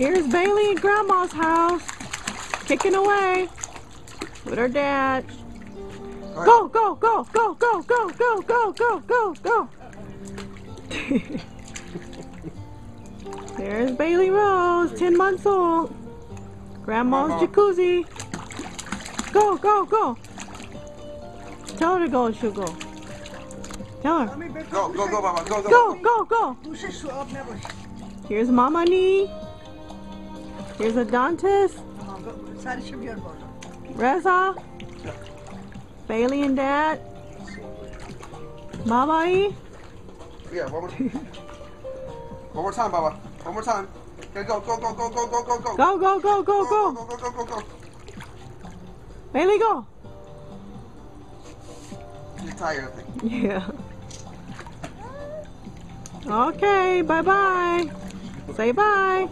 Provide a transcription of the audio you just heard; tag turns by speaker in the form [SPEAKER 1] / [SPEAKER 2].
[SPEAKER 1] Here's Bailey at Grandma's house, kicking away with her dad. Go, go, go, go, go, go, go, go, go, go, go. There's Bailey Rose, 10 months old. Grandma's jacuzzi. Go, go, go. Tell her to go and she'll go. Tell her.
[SPEAKER 2] Go, go, go, Baba. Go,
[SPEAKER 1] Go, go, go.
[SPEAKER 2] go.
[SPEAKER 1] Here's Mama Nee. Here's Adantis. Reza. Bailey and Dad. Mama E.
[SPEAKER 2] Yeah, one more time, Baba. One more time. Okay, go, go, go, go, go, go, go, go.
[SPEAKER 1] Go, go, go, go, go.
[SPEAKER 2] Go, go, go, go, go.
[SPEAKER 1] Bailey, go.
[SPEAKER 2] You're tired, I think.
[SPEAKER 1] Yeah. Okay, bye-bye. Say bye.